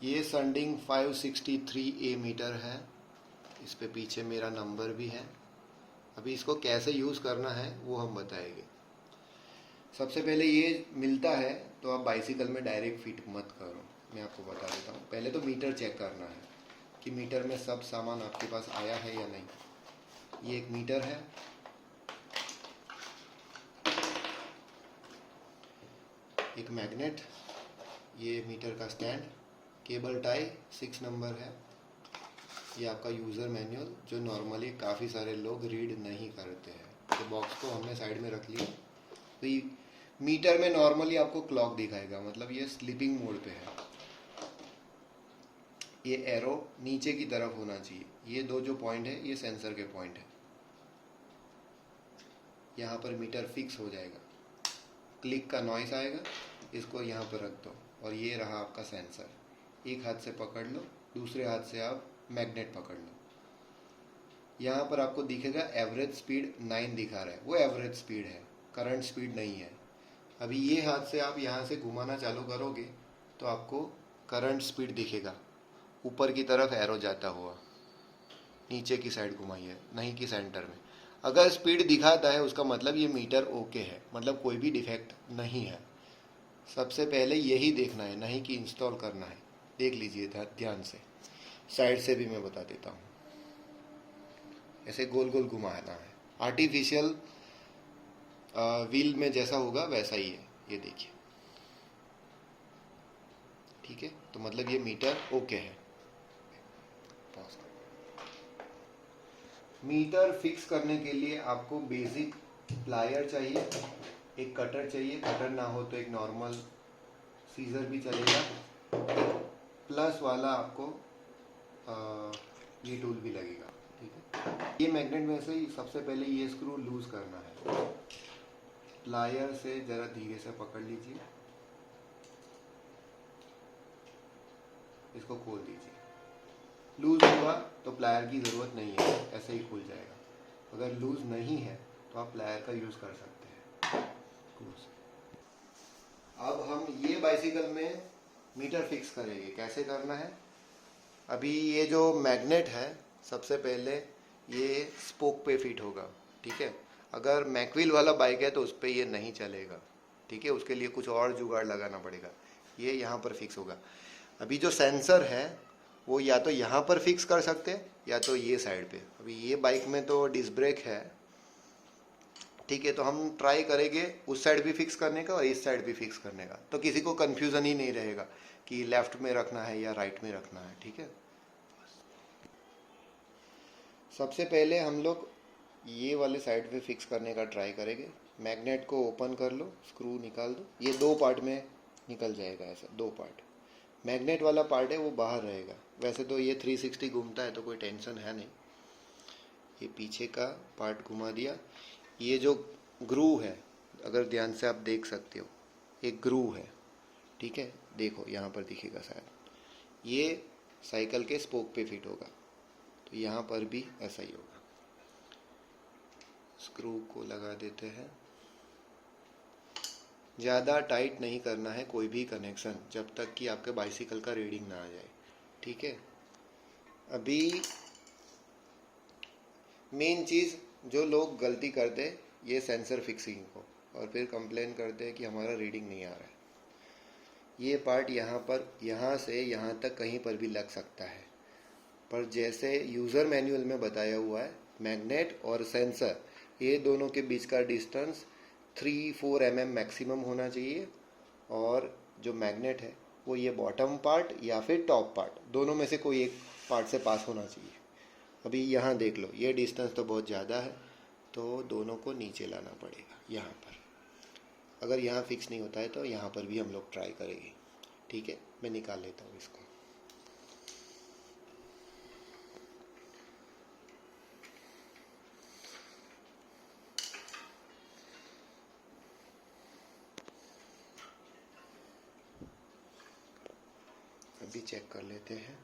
ये संडिंग 563A metre है। इस पे पीछे मेरा नंबर भी है। अभी इसको कैसे यूज़ करना है वो हम बताएंगे। सबसे पहले ये मिलता है तो आप बाइसिकल में डायरेक्ट फिट मत करो, मैं आपको बता देता हूँ। पहले तो मीटर चेक करना है कि मीटर में सब सामान आपके पास आया है या नहीं। ये एक मीटर है, एक मैग्नेट, ये मीटर का स्टैंड, केबल टाई 6 नंबर है। ये आपका यूज़र मैनुअल जो नॉर्मली काफ़ी सारे लोग रीड नहीं करते हैं। तो बॉक्स को हमने साइड में रख लिया। तो ये मीटर में नॉर्मली आपको क्लॉक दिखाएगा, मतलब ये स्लीपिंग मोड पे है। ये एरो नीचे की तरफ होना चाहिए। ये दो जो पॉइंट है ये सेंसर के पॉइंट है। यहाँ पर मीटर फिक्स हो जाएगा, क्लिक का नॉइस आएगा, इसको यहाँ पर रख दो और ये रहा आपका सेंसर। एक हाथ से पकड़ लो, दूसरे हाथ से आप मैग्नेट पकड़ लो। यहाँ पर आपको दिखेगा एवरेज स्पीड 9 दिखा रहा है, वो एवरेज स्पीड है, करंट स्पीड नहीं है। अभी ये हाथ से आप यहाँ से घुमाना चालू करोगे तो आपको करंट स्पीड दिखेगा, ऊपर की तरफ एरो जाता हुआ। नीचे की साइड घुमाइए, नहीं कि सेंटर में। अगर स्पीड दिखाता है उसका मतलब ये मीटर ओके है, मतलब कोई भी डिफेक्ट नहीं है। सबसे पहले यही देखना है, नहीं कि इंस्टॉल करना है। देख लीजिए ध्यान से, साइड से भी मैं बता देता हूँ। ऐसे गोल गोल घुमाना है, आर्टिफिशियल व्हील में जैसा होगा वैसा ही है, ये देखिए। ठीक है, तो मतलब ये मीटर ओके है। मीटर फिक्स करने के लिए आपको बेसिक प्लायर चाहिए, एक कटर चाहिए, कटर ना हो तो एक नॉर्मल सीजर भी चलेगा। प्लस वाला आपको ये टूल भी लगेगा। ठीक है, ये मैग्नेट में से ही सबसे पहले ये स्क्रू लूज करना है। प्लायर से ज़रा धीरे से पकड़ लीजिए, इसको खोल दीजिए। लूज हुआ तो प्लायर की ज़रूरत नहीं है, ऐसे ही खुल जाएगा। अगर लूज नहीं है तो आप प्लायर का यूज़ कर सकते हैं। अब हम ये बाइसिकल में मीटर फिक्स करेंगे। कैसे करना है? अभी ये जो मैग्नेट है सबसे पहले ये स्पोक पे फिट होगा। ठीक है, अगर मैकविल वाला बाइक है तो उस पर ये नहीं चलेगा। ठीक है, उसके लिए कुछ और जुगाड़ लगाना पड़ेगा। ये यहाँ पर फिक्स होगा। अभी जो सेंसर है वो या तो यहाँ पर फिक्स कर सकते हैं या तो ये साइड पे। अभी ये बाइक में तो डिस्क ब्रेक है, ठीक है, तो हम ट्राई करेंगे उस साइड भी फिक्स करने का और इस साइड भी फिक्स करने का, तो किसी को कन्फ्यूज़न ही नहीं रहेगा कि लेफ्ट में रखना है या राइट में रखना है। ठीक है, सबसे पहले हम लोग ये वाले साइड पे फिक्स करने का ट्राई करेंगे। मैग्नेट को ओपन कर लो, स्क्रू निकाल दो, ये दो पार्ट में निकल जाएगा, ऐसा दो पार्ट। मैग्नेट वाला पार्ट है वो बाहर रहेगा। वैसे तो ये 360 घूमता है तो कोई टेंशन है नहीं। ये पीछे का पार्ट घुमा दिया। ये जो ग्रू है, अगर ध्यान से आप देख सकते हो, एक ग्रू है। ठीक है, देखो यहाँ पर दिखेगा शायद, ये साइकिल के स्पोक पे फिट होगा, तो यहाँ पर भी ऐसा ही होगा। स्क्रू को लगा देते हैं। ज़्यादा टाइट नहीं करना है कोई भी कनेक्शन जब तक कि आपके बाइसिकल का रीडिंग ना आ जाए। ठीक है, अभी मेन चीज़ जो लोग गलती करते ये सेंसर फिक्सिंग को, और फिर कंप्लेन करते हैं कि हमारा रीडिंग नहीं आ रहा है। ये पार्ट यहाँ पर, यहाँ से यहाँ तक कहीं पर भी लग सकता है, पर जैसे यूज़र मैनुअल में बताया हुआ है, मैग्नेट और सेंसर ये दोनों के बीच का डिस्टेंस 3-4 mm मैक्सिमम होना चाहिए। और जो मैग्नेट है वो ये बॉटम पार्ट या फिर टॉप पार्ट, दोनों में से कोई एक पार्ट से पास होना चाहिए। अभी यहाँ देख लो, ये डिस्टेंस तो बहुत ज़्यादा है, तो दोनों को नीचे लाना पड़ेगा यहाँ पर। अगर यहाँ फिक्स नहीं होता है तो यहाँ पर भी हम लोग ट्राई करेंगे। ठीक है, मैं निकाल लेता हूँ इसको। अभी चेक कर लेते हैं,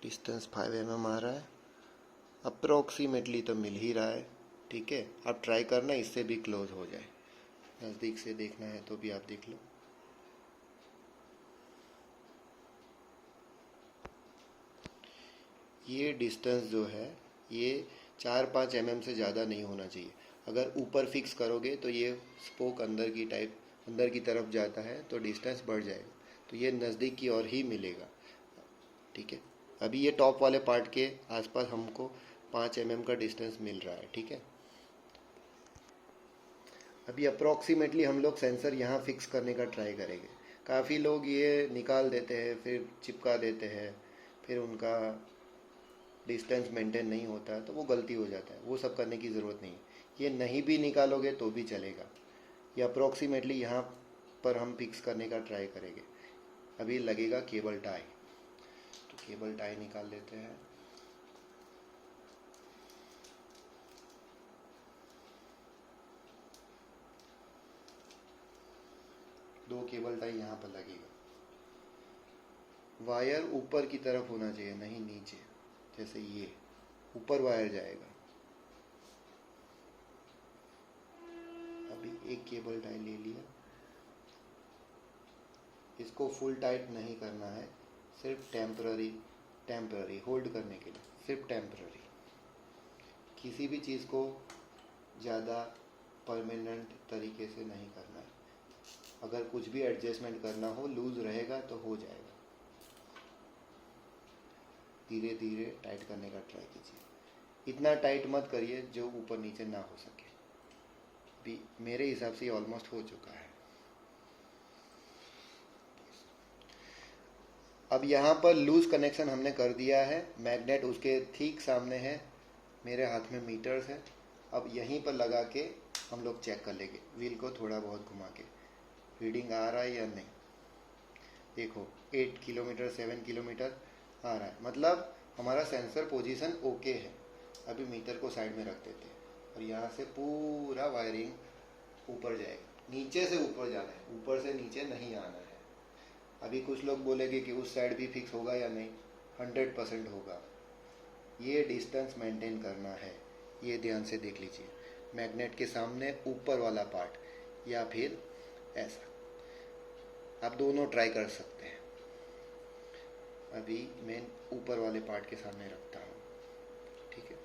डिस्टेंस 5 mm आ रहा है, अप्रोक्सीमेटली तो मिल ही रहा है। ठीक है, आप ट्राई करना इससे भी क्लोज हो जाए। नज़दीक से देखना है तो भी आप देख लो। ये डिस्टेंस जो है ये 4-5 mm से ज़्यादा नहीं होना चाहिए। अगर ऊपर फिक्स करोगे तो ये स्पोक अंदर की तरफ जाता है तो डिस्टेंस बढ़ जाएगा, तो ये नज़दीक की ओर ही मिलेगा। ठीक है, अभी ये टॉप वाले पार्ट के आसपास हमको 5 mm का डिस्टेंस मिल रहा है। ठीक है, अभी अप्रॉक्सीमेटली हम लोग सेंसर यहाँ फिक्स करने का ट्राई करेंगे। काफ़ी लोग ये निकाल देते हैं, फिर चिपका देते हैं, फिर उनका डिस्टेंस मेंटेन नहीं होता है तो वो गलती हो जाता है। वो सब करने की ज़रूरत नहीं, ये नहीं भी निकालोगे तो भी चलेगा। ये अप्रॉक्सीमेटली यहाँ पर हम फिक्स करने का ट्राई करेंगे। अभी लगेगा केबल टाई, तो केबल टाई निकाल लेते हैं। दो केबल टाई यहाँ पर लगेगा। वायर ऊपर की तरफ होना चाहिए, नहीं नीचे। जैसे ये ऊपर वायर जाएगा। अभी एक केबल टाई ले लिया, इसको फुल टाइट नहीं करना है, सिर्फ टेम्पररी होल्ड करने के लिए, सिर्फ टेम्पररी। किसी भी चीज़ को ज़्यादा परमानेंट तरीके से नहीं करना है। अगर कुछ भी एडजस्टमेंट करना हो, लूज रहेगा तो हो जाएगा। धीरे धीरे टाइट करने का ट्राई कीजिए। इतना टाइट मत करिए जो ऊपर नीचे ना हो सके। भी मेरे हिसाब से ऑलमोस्ट हो चुका है। अब यहाँ पर लूज कनेक्शन हमने कर दिया है। मैग्नेट उसके ठीक सामने है, मेरे हाथ में मीटर्स है। अब यहीं पर लगा के हम लोग चेक कर लेंगे, व्हील को थोड़ा बहुत घुमा के रीडिंग आ रहा है या नहीं। देखो 8 किलोमीटर 7 किलोमीटर आ रहा है, मतलब हमारा सेंसर पोजीशन ओके है। अभी मीटर को साइड में रख देते हैं और यहाँ से पूरा वायरिंग ऊपर जाएगा। नीचे से ऊपर जाना है, ऊपर से नीचे नहीं आना है। अभी कुछ लोग बोलेंगे कि उस साइड भी फिक्स होगा या नहीं, 100% होगा। ये डिस्टेंस मेंटेन करना है, ये ध्यान से देख लीजिए। मैग्नेट के सामने ऊपर वाला पार्ट या फिर ऐसा, आप दोनों ट्राई कर सकते हैं। अभी मैं ऊपर वाले पार्ट के सामने रखता हूँ। ठीक है,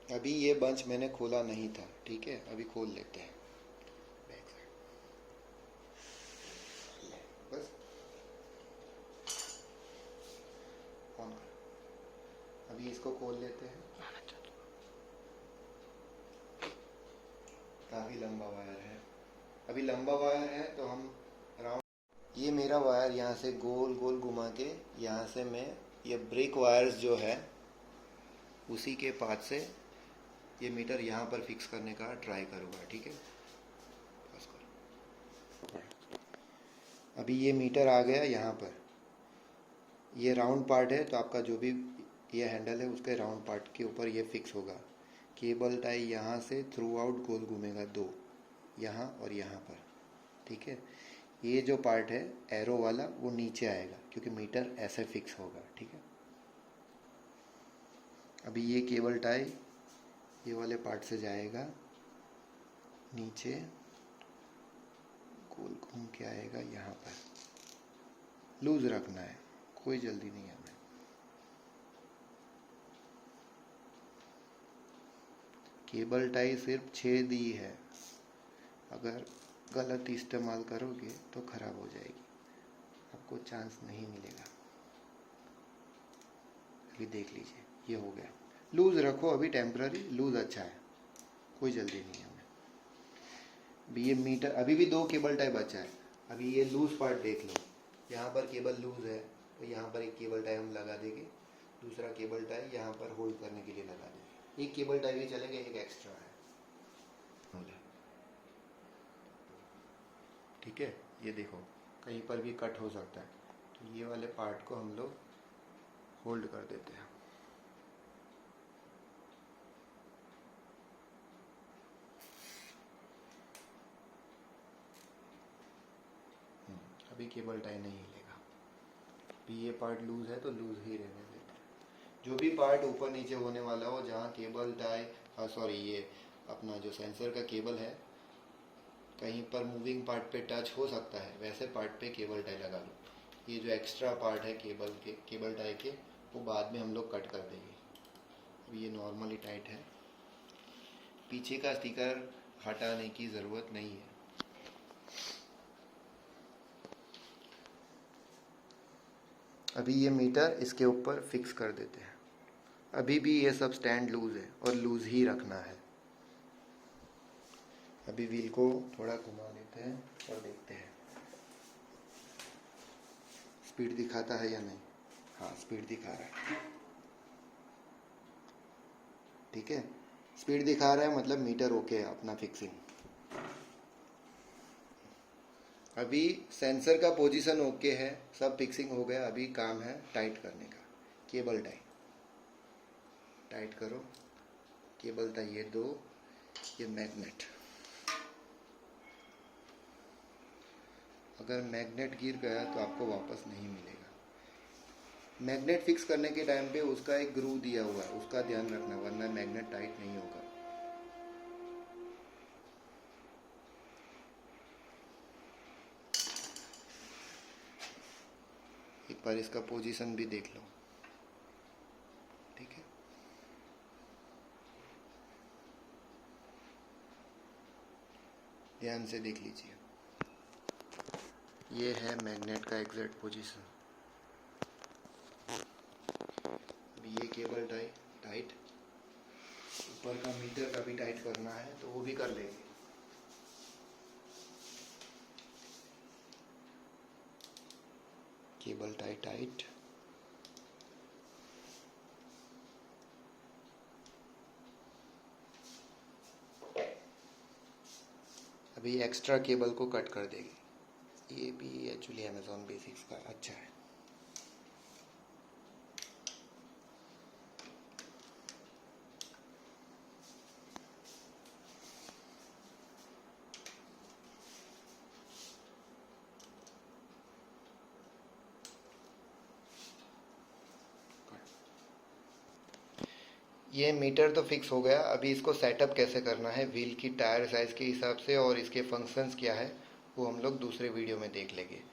अभी ये बंच मैंने खोला नहीं था। ठीक है, अभी खोल लेते हैं बैक साइड। बस ऑन कर। अभी इसको खोल लेते हैं। काफ़ी लंबा वायर है। अभी लंबा वायर है तो हम राउंड, ये मेरा वायर यहाँ से गोल गोल घुमा के, यहाँ से मैं ये ब्रेक वायर्स जो है उसी के पास से ये मीटर यहाँ पर फिक्स करने का ट्राई करूँगा। ठीक है, बस कर। अभी ये मीटर आ गया यहाँ पर। ये राउंड पार्ट है तो आपका जो भी ये हैंडल है उसके राउंड पार्ट के ऊपर ये फिक्स होगा। केबल टाई यहाँ से थ्रू आउट गोल घूमेगा, दो यहाँ और यहाँ पर। ठीक है, ये जो पार्ट है एरो वाला वो नीचे आएगा क्योंकि मीटर ऐसे फिक्स होगा। ठीक है, अभी ये केबल टाई ये वाले पार्ट से जाएगा नीचे, गोल घूम के आएगा यहाँ पर। लूज रखना है, कोई जल्दी नहीं है। केबल टाई सिर्फ 6 दी है, अगर गलत इस्तेमाल करोगे तो ख़राब हो जाएगी, आपको चांस नहीं मिलेगा। अभी देख लीजिए ये हो गया। लूज़ रखो, अभी टेम्पररी लूज़ अच्छा है, कोई जल्दी नहीं है हमें। अभी ये मीटर, अभी भी 2 केबल टाई बचा है। अभी ये लूज़ पार्ट देख लो, यहाँ पर केबल लूज़ है तो यहाँ पर एक केबल टाई हम लगा देंगे, दूसरा केबल टाई यहाँ पर होल्ड करने के लिए लगा देंगे। एक केबल टाई भी चलेगा, एक एक्स्ट्रा है। ठीक है, ये देखो कहीं पर भी कट हो सकता है, तो ये वाले पार्ट को हम लोग होल्ड कर देते हैं। अभी केबल टाई नहीं हिलेगा। अभी ये पार्ट लूज है तो लूज ही रहने देते हैं। जो भी पार्ट ऊपर नीचे होने वाला हो, जहाँ केबल टाई ये अपना जो सेंसर का केबल है कहीं पर मूविंग पार्ट पे टच हो सकता है, वैसे पार्ट पे केबल टाई लगा लो। ये जो एक्स्ट्रा पार्ट है केबल टाई के, वो बाद में हम लोग कट कर देंगे। अभी ये नॉर्मली टाइट है। पीछे का स्टिकर हटाने की ज़रूरत नहीं है। अभी ये मीटर इसके ऊपर फिक्स कर देते हैं। अभी भी ये सब स्टैंड लूज है और लूज ही रखना है। अभी व्हील को थोड़ा घुमा देते हैं और देखते हैं स्पीड दिखाता है या नहीं। हाँ, स्पीड दिखा रहा है। ठीक है, स्पीड दिखा रहा है मतलब मीटर ओके है अपना फिक्सिंग। अभी सेंसर का पोजीशन ओके है, सब फिक्सिंग हो गया। अभी काम है टाइट करने का। केबल टाइट करो। केबल था ये दो, ये मैग्नेट। अगर मैग्नेट गिर गया तो आपको वापस नहीं मिलेगा। मैग्नेट फिक्स करने के टाइम पे उसका एक ग्रू दिया हुआ है, उसका ध्यान रखना, वरना मैग्नेट टाइट नहीं होगा। एक बार इसका पोजीशन भी देख लो। ठीक है, ध्यान से देख लीजिए। ये है मैग्नेट का एग्जैक्ट पोजीशन। अभी ये केबल टाइट, ऊपर का मीटर का भी टाइट करना है तो वो भी कर लेंगे। Cable tight. अभी एक्स्ट्रा केबल को कट कर देंगे। ये भी एक्चुअली अमेज़ॉन बेसिक्स का अच्छा है। ये मीटर तो फिक्स हो गया। अभी इसको सेटअप कैसे करना है व्हील की टायर साइज़ के हिसाब से और इसके फंक्शंस क्या है वो हम लोग दूसरे वीडियो में देख लेंगे।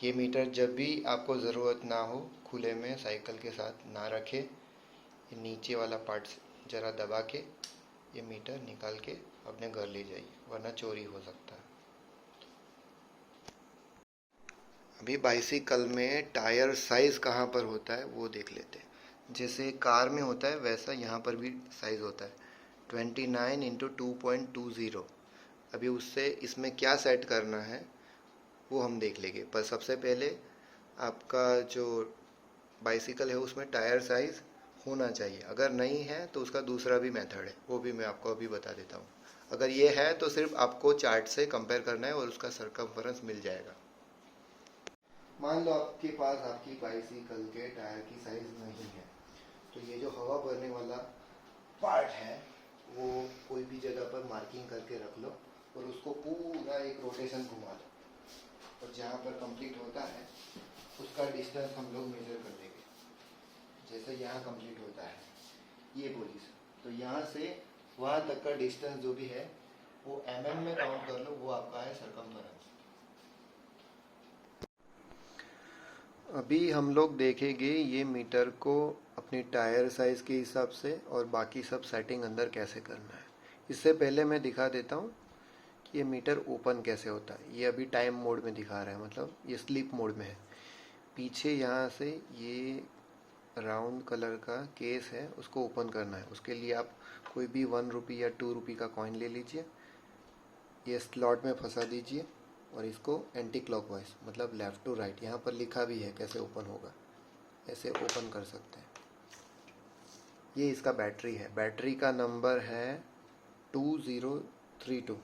ये मीटर जब भी आपको ज़रूरत ना हो खुले में साइकिल के साथ ना रखें। ये नीचे वाला पार्ट ज़रा दबा के ये मीटर निकाल के अपने घर ले जाइए, वरना चोरी हो सकता है। अभी बाइसिकल में टायर साइज़ कहाँ पर होता है वो देख लेते हैं। जैसे कार में होता है वैसा यहाँ पर भी साइज़ होता है 29x2.20। अभी उससे इसमें क्या सेट करना है वो हम देख लेंगे। पर सबसे पहले आपका जो बाइसिकल है उसमें टायर साइज़ होना चाहिए। अगर नहीं है तो उसका दूसरा भी मेथड है, वो भी मैं आपको अभी बता देता हूँ। अगर ये है तो सिर्फ आपको चार्ट से कंपेयर करना है और उसका सरकमफेरेंस मिल जाएगा। मान लो आपके पास आपकी बाइसिकल के टायर की साइज़ नहीं है, तो ये जो हवा भरने वाला पार्ट है वो कोई भी जगह पर मार्किंग करके रख लो और उसको पूरा एक रोटेशन घुमा लो, और जहाँ पर कंप्लीट होता है उसका डिस्टेंस हम लोग मेजर कर देंगे। जैसे यहाँ कंप्लीट होता है ये पोजीशन, तो यहाँ से वहाँ तक का डिस्टेंस जो भी है वो mm में काउंट कर लो, वो आपका है सरकमफेरेंस। अभी हम लोग देखेंगे ये मीटर को अपनी टायर साइज़ के हिसाब से और बाकी सब सेटिंग अंदर कैसे करना है। इससे पहले मैं दिखा देता हूँ कि ये मीटर ओपन कैसे होता है। ये अभी टाइम मोड में दिखा रहा है, मतलब ये स्लीप मोड में है। पीछे यहाँ से ये राउंड कलर का केस है, उसको ओपन करना है। उसके लिए आप कोई भी 1 रुपये या 2 रुपये का कॉइन ले लीजिए, ये स्लॉट में फंसा दीजिए और इसको एंटी क्लॉकवाइज मतलब लेफ़्ट टू राइट, यहाँ पर लिखा भी है कैसे ओपन होगा, ऐसे ओपन कर सकते हैं। ये इसका बैटरी है, बैटरी का नंबर है 2032।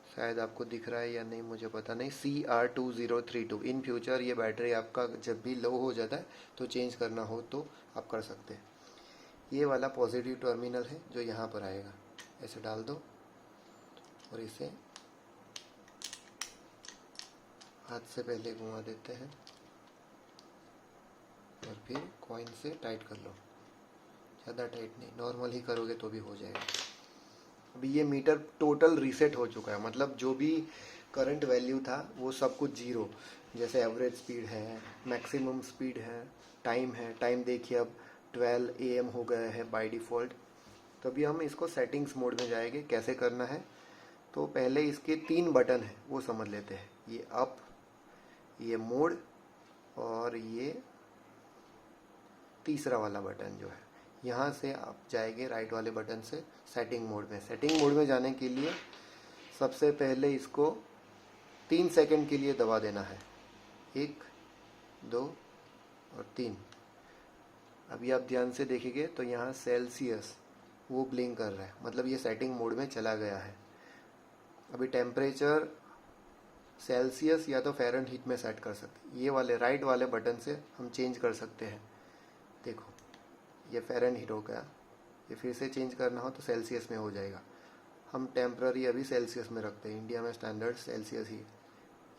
शायद आपको दिख रहा है या नहीं मुझे पता नहीं, CR2032। इन फ्यूचर ये बैटरी आपका जब भी लो हो जाता है तो चेंज करना हो तो आप कर सकते हैं। ये वाला पॉजिटिव टर्मिनल है जो यहाँ पर आएगा, ऐसे डाल दो और इसे हाथ से पहले घुमा देते हैं और फिर कॉइन से टाइट कर लो। ज़्यादा टाइट नहीं, नॉर्मल ही करोगे तो भी हो जाएगा। अभी ये मीटर टोटल रीसेट हो चुका है, मतलब जो भी करंट वैल्यू था वो सब कुछ जीरो, जैसे एवरेज स्पीड है, मैक्सिमम स्पीड है, टाइम देखिए अब 12 AM हो गया है बाय डिफ़ॉल्ट। तो अभी हम इसको सेटिंग्स मोड में जाएंगे, कैसे करना है। तो पहले इसके 3 बटन हैं वो समझ लेते हैं, ये अप, ये मोड और ये तीसरा वाला बटन जो है। यहाँ से आप जाएंगे राइट वाले बटन से सेटिंग मोड में। सेटिंग मोड में जाने के लिए सबसे पहले इसको 3 सेकंड के लिए दबा देना है, 1 2 और 3। अभी आप ध्यान से देखेंगे तो यहाँ सेल्सियस वो ब्लिंक कर रहा है, मतलब ये सेटिंग मोड में चला गया है। अभी टेम्परेचर सेल्सियस या तो फ़ारेनहीट में सेट कर सकते हैं, ये वाले राइट वाले बटन से हम चेंज कर सकते हैं। देखो ये फ़ारेनहीट हो गया, ये फिर से चेंज करना हो तो सेल्सियस में हो जाएगा। हम टेम्प्ररी अभी सेल्सियस में रखते हैं, इंडिया में स्टैंडर्ड सेल्सियस ही।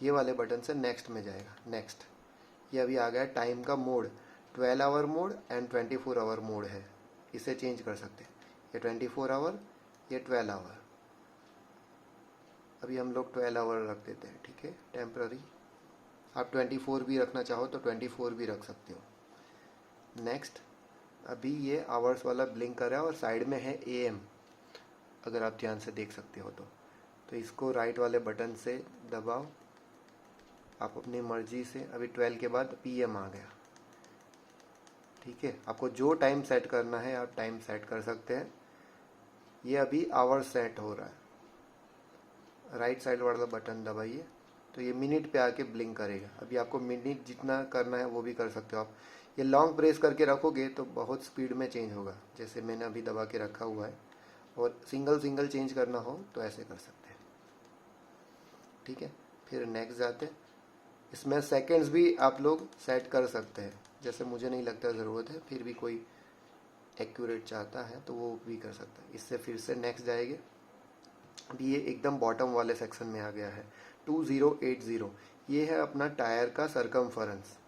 ये वाले बटन से नेक्स्ट में जाएगा, नेक्स्ट। ये अभी आ गया टाइम का mode, 12 hour mode and 24 hour mode है, इसे चेंज कर सकते हैं। ये 24 आवर, ये 12 आवर। अभी हम लोग 12 आवर रख देते हैं, ठीक है, टेम्प्ररी। आप 24 भी रखना चाहो तो 24 भी रख सकते हो। नेक्स्ट, अभी ये आवर्स वाला ब्लिंक कर रहा है और साइड में है AM, अगर आप ध्यान से देख सकते हो तो इसको राइट वाले बटन से दबाओ आप अपनी मर्जी से। अभी 12 के बाद PM आ गया, ठीक है। आपको जो टाइम सेट करना है आप टाइम सेट कर सकते हैं। ये अभी आवर सेट हो रहा है, राइट साइड वाला बटन दबाइए तो ये मिनट पे आके ब्लिंक करेगा। अभी आपको मिनट जितना करना है वो भी कर सकते हो आप। ये लॉन्ग प्रेस करके रखोगे तो बहुत स्पीड में चेंज होगा, जैसे मैंने अभी दबा के रखा हुआ है। और सिंगल चेंज करना हो तो ऐसे कर सकते हैं, ठीक है। फिर नेक्स्ट जाते हैं। इसमें सेकंड्स भी आप लोग सेट कर सकते हैं, जैसे मुझे नहीं लगता ज़रूरत है, फिर भी कोई एक्यूरेट चाहता है तो वो भी कर सकता है। इससे फिर से नेक्स्ट जाएंगे। अभी ये एकदम बॉटम वाले सेक्शन में आ गया है 2080। ये है अपना टायर का सरकमफरेंस।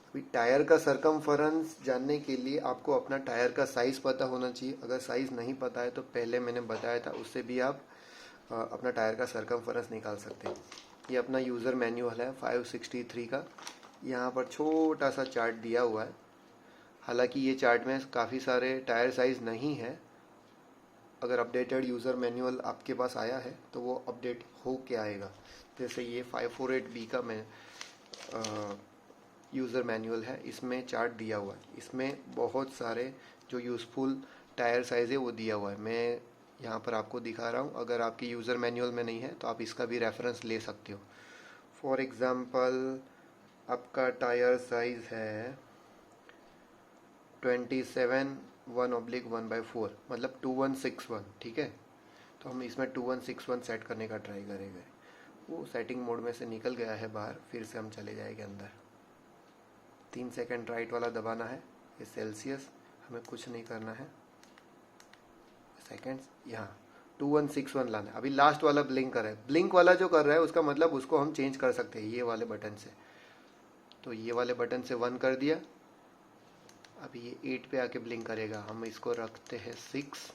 अभी टायर का सरकमफरेंस जानने के लिए आपको अपना टायर का साइज़ पता होना चाहिए। अगर साइज़ नहीं पता है तो पहले मैंने बताया था, उससे भी आप अपना टायर का सरकमफरेंस निकाल सकते हैं। ये अपना यूज़र मैन्युअल है 563 का। यहाँ पर छोटा सा चार्ट दिया हुआ है, हालांकि ये चार्ट में काफ़ी सारे टायर साइज़ नहीं है। अगर अपडेटेड यूज़र मैनुअल आपके पास आया है तो वो अपडेट हो के आएगा। जैसे ये 548B का मैं यूज़र मैनुअल है, इसमें चार्ट दिया हुआ है। इसमें बहुत सारे जो यूज़फुल टायर साइज़ है वो दिया हुआ है। मैं यहाँ पर आपको दिखा रहा हूँ, अगर आपके यूज़र मैनुअल में नहीं है तो आप इसका भी रेफरेंस ले सकते हो। फॉर एग्ज़ाम्पल आपका टायर साइज़ है 27/1/4, मतलब 2161, ठीक है। तो हम इसमें 2161 सेट करने का ट्राई करेंगे। वो सेटिंग मोड में से निकल गया है बाहर, फिर से हम चले जाएंगे अंदर। 3 सेकंड राइट वाला दबाना है, ये सेल्सियस, हमें कुछ नहीं करना है। सेकंड्स यहाँ 2161 लाना है। अभी लास्ट वाला ब्लिंक कर रहा है, ब्लिंक वाला जो कर रहा है उसका मतलब उसको हम चेंज कर सकते हैं ये वाले बटन से। तो ये वाले बटन से 1 कर दिया, अभी ये 8 पे आके ब्लिंक करेगा। हम इसको रखते हैं 6,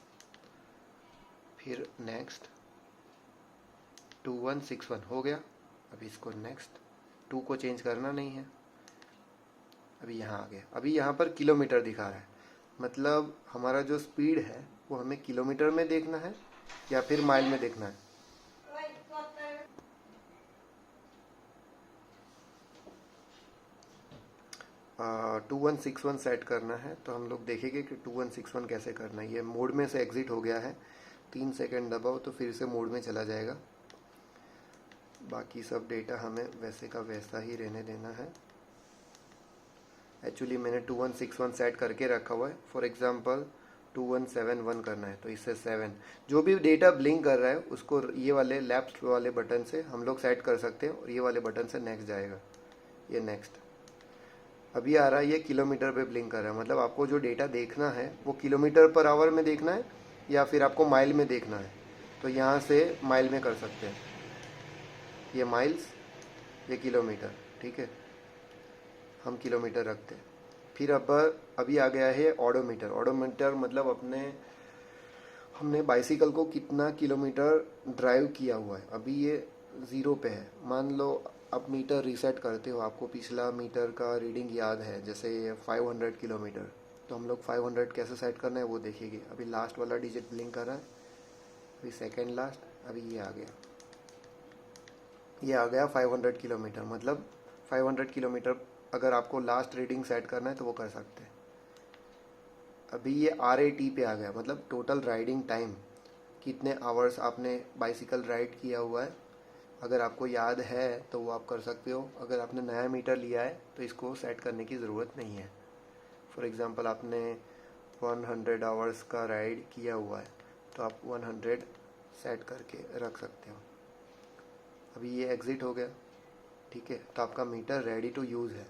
फिर नेक्स्ट 2161 हो गया। अभी इसको नेक्स्ट 2 को चेंज करना नहीं है। अभी यहाँ आ गया। अभी यहाँ पर किलोमीटर दिखा रहा है, मतलब हमारा जो स्पीड है वो हमें किलोमीटर में देखना है या फिर माइल में देखना है। 2161 सेट करना है, तो हम लोग देखेंगे कि 2161 कैसे करना है। ये मोड में से एग्जिट हो गया है, 3 सेकंड दबाओ तो फिर से मोड में चला जाएगा। बाकी सब डेटा हमें वैसे का वैसा ही रहने देना है। एक्चुअली मैंने 2161 सेट करके रखा हुआ है। फॉर एग्जांपल 2171 करना है तो इससे 7, जो भी डेटा ब्लिंक कर रहा है उसको ये वाले लेफ्ट वाले बटन से हम लोग सेट कर सकते हैं और ये वाले बटन से नेक्स्ट जाएगा। ये नेक्स्ट अभी आ रहा है, ये किलोमीटर पे ब्लिंक कर रहा है, मतलब आपको जो डेटा देखना है वो किलोमीटर पर आवर में देखना है या फिर आपको माइल में देखना है। तो यहाँ से माइल में कर सकते हैं, ये माइल्स, ये किलोमीटर, ठीक है, हम किलोमीटर रखते हैं। फिर अभी आ गया है ऑडोमीटर। ऑडोमीटर मतलब हमने बाइसिकल को कितना किलोमीटर ड्राइव किया हुआ है। अभी ये ज़ीरो पे है, मान लो आप मीटर रीसेट करते हो, आपको पिछला मीटर का रीडिंग याद है, जैसे 500 किलोमीटर, तो हम लोग 500 कैसे सेट करना है वो देखेंगे। अभी लास्ट वाला डिजिट ब्लिंक कर रहा है, अभी सेकेंड लास्ट, अभी ये आ गया, ये आ गया 500 किलोमीटर। मतलब 500 किलोमीटर अगर आपको लास्ट रीडिंग सेट करना है तो वो कर सकते हैं। अभी ये RAT पे आ गया, मतलब टोटल राइडिंग टाइम, कितने आवर्स आपने बाइसिकल राइड किया हुआ है। अगर आपको याद है तो वो आप कर सकते हो। अगर आपने नया मीटर लिया है तो इसको सेट करने की ज़रूरत नहीं है। फॉर एग्ज़ाम्पल आपने 100 आवर्स का राइड किया हुआ है तो आप 100 सेट करके रख सकते हो। अभी ये एग्ज़िट हो गया, ठीक है, तो आपका मीटर रेडी टू यूज़ है।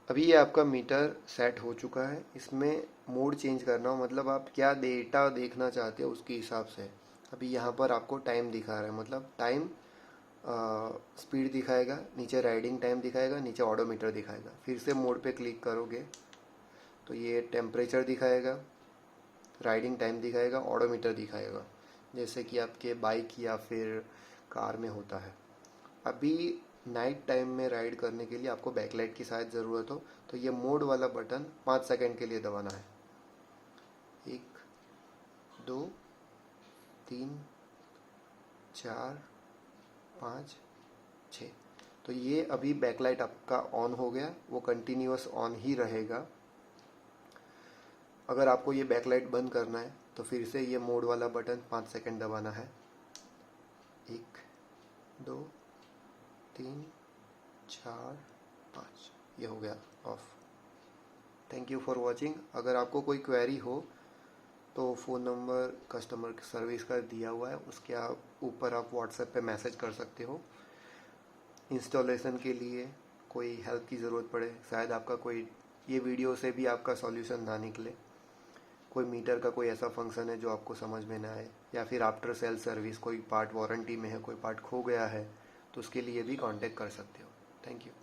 अभी ये आपका मीटर सेट हो चुका है। इसमें मोड चेंज करना हो, मतलब आप क्या डेटा देखना चाहते हो उसके हिसाब से। अभी यहाँ पर आपको टाइम दिखा रहा है, मतलब टाइम स्पीड दिखाएगा, नीचे राइडिंग टाइम दिखाएगा, नीचे ऑडोमीटर दिखाएगा। फिर से मोड पे क्लिक करोगे तो ये टेम्परेचर दिखाएगा, राइडिंग टाइम दिखाएगा, ऑडोमीटर दिखाएगा, जैसे कि आपके बाइक या फिर कार में होता है। अभी नाइट टाइम में राइड करने के लिए आपको बैकलाइट की शायद ज़रूरत हो, तो ये मोड वाला बटन 5 सेकंड के लिए दबाना है। 1 2 3 4 5 6। तो ये अभी बैकलाइट आपका ऑन हो गया, वो कंटिन्यूअस ऑन ही रहेगा। अगर आपको ये बैकलाइट बंद करना है तो फिर से ये मोड वाला बटन 5 सेकंड दबाना है। 1 2 3 4 5, ये हो गया of. Thank you for watching. अगर आपको कोई क्वेरी हो तो फ़ोन नंबर कस्टमर सर्विस का दिया हुआ है, उसके ऊपर आप व्हाट्सएप पे मैसेज कर सकते हो। इंस्टॉलेशन के लिए कोई हेल्प की ज़रूरत पड़े, शायद आपका कोई ये वीडियो से भी आपका सॉल्यूशन ना निकले, कोई मीटर का कोई ऐसा फंक्शन है जो आपको समझ में ना आए, या फिर आफ्टर सेल सर्विस कोई पार्ट वारंटी में है, कोई पार्ट खो गया है, तो उसके लिए भी कांटेक्ट कर सकते हो। Thank you.